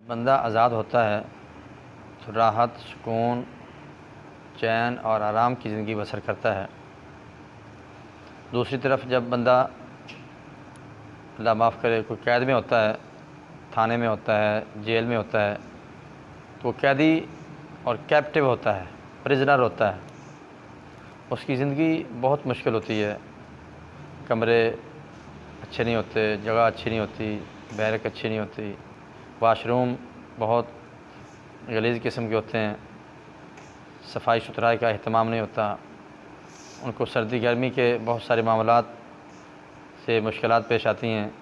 बंदा आज़ाद होता है तो राहत, सुकून, चैन और आराम की ज़िंदगी बसर करता है। दूसरी तरफ जब बंदा, अल्लाह माफ़ करे, कोई कैद में होता है, थाने में होता है, जेल में होता है, तो कैदी और कैप्टिव होता है, प्रिजनर होता है, उसकी ज़िंदगी बहुत मुश्किल होती है। कमरे अच्छे नहीं होते, जगह अच्छी नहीं होती, बैरक अच्छी नहीं होती, वाशरूम बहुत गलीज़ किस्म के होते हैं, सफाई सुथराई का अहतमाम नहीं होता, उनको सर्दी गर्मी के बहुत सारे मामलात से मुश्किलात पेश आती हैं।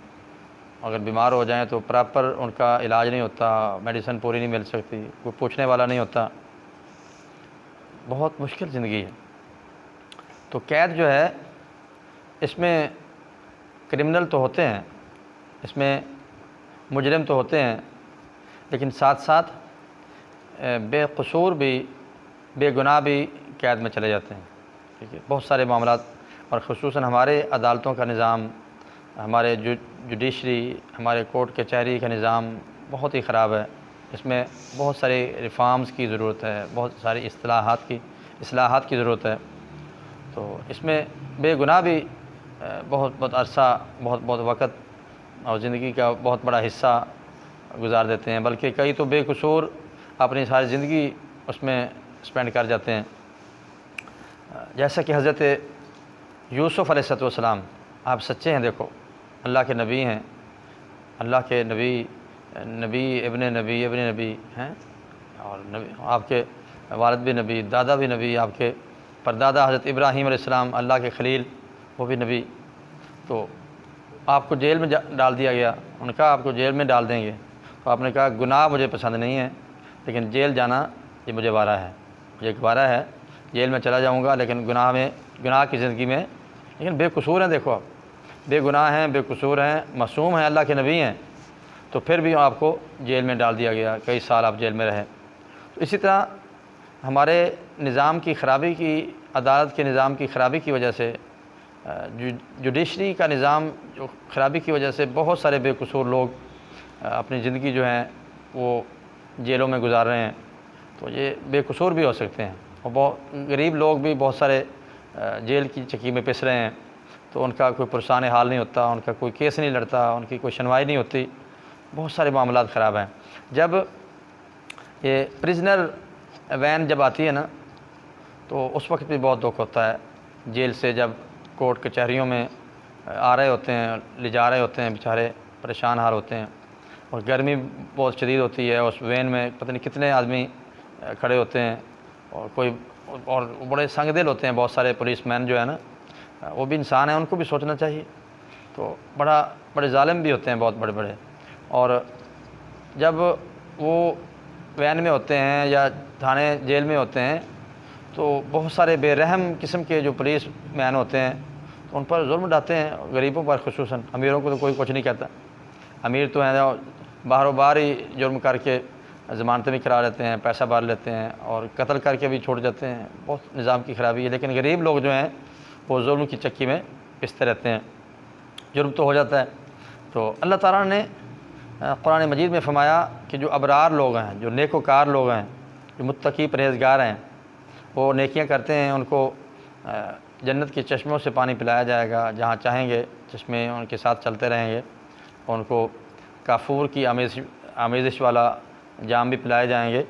अगर बीमार हो जाएं तो प्रॉपर उनका इलाज नहीं होता, मेडिसिन पूरी नहीं मिल सकती, कोई पूछने वाला नहीं होता। बहुत मुश्किल ज़िंदगी है। तो कैद जो है, इसमें क्रिमिनल तो होते हैं, इसमें मुजरिम तो होते हैं, लेकिन साथ साथ बेकसूर भी, बेगुनाह भी कैद में चले जाते हैं। ठीक है, बहुत सारे मामलात, और ख़ुसूसन हमारे अदालतों का निज़ाम, हमारे जुडिशरी, हमारे कोर्ट कचहरी का निज़ाम बहुत ही ख़राब है। इसमें बहुत सारे रिफ़ॉर्म्स की ज़रूरत है, बहुत सारी इस्लाहात की ज़रूरत है। तो इसमें बेगुनाह भी बहुत अरसा, बहुत वक़्त और ज़िंदगी का बहुत बड़ा हिस्सा गुजार देते हैं, बल्कि कई तो बेकसूर अपनी सारी ज़िंदगी उसमें स्पेंड कर जाते हैं। जैसा कि हज़रत यूसुफ़ अलैहिस्सलाम, आप सच्चे हैं, देखो अल्लाह के नबी हैं, अल्लाह के नबी इब्ने नबी हैं, और नबी, आपके वालिद भी नबी, दादा भी नबी, आपके परदादा हज़रत इब्राहीम अलैहिस्सलाम अल्लाह के खलील, वो भी नबी। तो आपको जेल में डाल दिया गया, उन्होंने कहा आपको जेल में डाल देंगे, तो आपने कहा गुनाह मुझे पसंद नहीं है, लेकिन जेल जाना ये मुझे वारा है, मुझे वारा है, जेल में चला जाऊंगा, लेकिन गुनाह की ज़िंदगी में, लेकिन बेकसूर हैं, देखो आप बेगुनाह हैं, बेकसूर हैं, मासूम हैं, अल्लाह के नबी हैं, तो फिर भी आपको जेल में डाल दिया गया, कई साल आप जेल में रहे। तो इसी तरह हमारे निज़ाम की ख़राबी की, अदालत के निज़ाम की ख़राबी की वजह से, जुडिशरी का निज़ाम जो ख़राबी की वजह से बहुत सारे बेकसूर लोग अपनी ज़िंदगी जो है वो जेलों में गुजार रहे हैं। तो ये बेकसूर भी हो सकते हैं, और बहुत गरीब लोग भी बहुत सारे जेल की चक्की में पिस रहे हैं, तो उनका कोई पुरसान हाल नहीं होता, उनका कोई केस नहीं लड़ता, उनकी कोई सुनवाई नहीं होती, बहुत सारे मामलात ख़राब हैं। जब ये प्रिजनर वैन जब आती है ना, तो उस वक्त भी बहुत दुख होता है। जेल से जब कोर्ट कचहरियों में आ रहे होते हैं, ले जा रहे होते हैं, बेचारे परेशान हाल होते हैं, और गर्मी बहुत शदीद होती है, उस वैन में पता नहीं कितने आदमी खड़े होते हैं, और बड़े संगदिल होते हैं, बहुत सारे पुलिसमैन जो है ना, वो भी इंसान है, उनको भी सोचना चाहिए। तो बड़े ज़ालिम भी होते हैं, बहुत बड़े, और जब वो वैन में होते हैं या थाने जेल में होते हैं, तो बहुत सारे बेरहम किस्म के जो पुलिस मैन होते हैं, तो उन पर जुल्म ढाते हैं, गरीबों पर ख़ुसूसन। अमीरों को तो कोई कुछ नहीं कहता, अमीर तो हैं बाहरों बाहर ही जुर्म करके ज़मानतें भी करा लेते हैं, पैसा बार लेते हैं, और कत्ल करके भी छोड़ जाते हैं। बहुत निज़ाम की ख़राबी है, लेकिन गरीब लोग जो हैं वो जुल्म की चक्की में पिसते रहते हैं, जुर्म तो हो जाता है। तो अल्लाह ताला ने कुरान मजीद में फरमाया कि जो अबरार लोग हैं, जो नेकोकार लोग हैं, जो मुत्तकी परहेज़गार हैं, वो नेकियां करते हैं, उनको जन्नत के चश्मों से पानी पिलाया जाएगा, जहाँ चाहेंगे चश्मे उनके साथ चलते रहेंगे, और उनको काफूर की आमेज़िश वाला जाम भी पिलाए जाएंगे।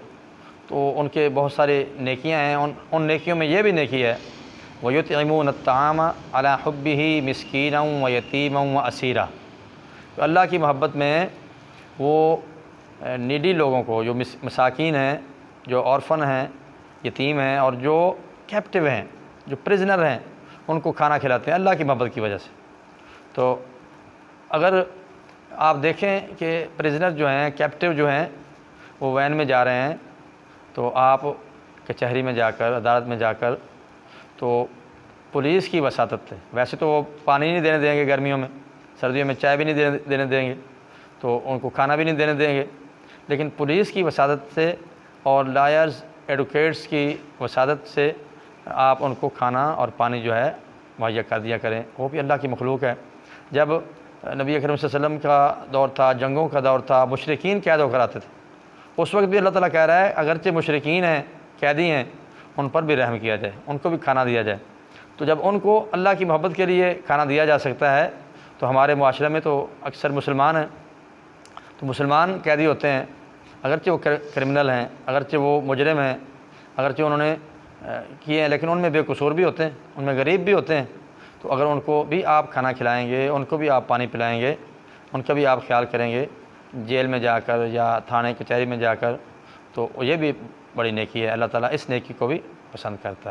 तो उनके बहुत सारे नेकियां हैं, उन नेकियों में ये भी नेकी है, वयुतइमून अत्ताम अला हुब्बिही मिस्कीनन व यतीमन व असीरा। तो अल्लाह की मोहब्बत में वो नीडी लोगों को, जो मसाकीन हैं, जो ऑर्फन हैं, यतीम हैं, और जो कैप्टिव हैं, जो प्रिजनर हैं, उनको खाना खिलाते हैं अल्लाह की मोहब्बत की वजह से। तो अगर आप देखें कि प्रिजनर जो हैं, कैप्टिव जो हैं, वो वैन में जा रहे हैं, तो आप कचहरी में जाकर, अदालत में जाकर, तो पुलिस की वसातत है, वैसे तो वो पानी नहीं देने देंगे गर्मियों में, सर्दियों में चाय भी नहीं देने देंगे, तो उनको खाना भी नहीं देने देंगे, लेकिन पुलिस की वसादत से और लायर्स एडवोकेट्स की वसादत से आप उनको खाना और पानी जो है मुहैया कर दिया करें। वो भी अल्लाह की मखलूक है। जब नबी अकरम सल्लल्लाहु अलैहि वसल्लम का दौर था, जंगों का दौर था, मुशरिकीन कैद होकर आते थे, उस वक्त भी अल्लाह ताला कह रहा है अगरचे मुशरिकीन हैं, कैदी हैं, उन पर भी रहम किया जाए, उनको भी खाना दिया जाए। तो जब उनको अल्लाह की मोहब्बत के लिए खाना दिया जा सकता है तो हमारे मुआशरे में तो अक्सर मुसलमान हैं, तो मुसलमान कैदी होते हैं, अगरचे वो क्रिमिनल हैं, अगरचे वो मुजरिम हैं, अगरचे उन्होंने किए हैं, लेकिन उनमें बेकसूर भी होते हैं, उनमें गरीब भी होते हैं। तो अगर उनको भी आप खाना खिलाएँगे, उनको भी आप पानी पिलाएँगे, उनका भी आप ख्याल करेंगे जेल में जाकर या थाने कचहरी में जाकर, तो ये भी बड़ी नेकी है। अल्लाह ताला इस नेकी को भी पसंद करता है।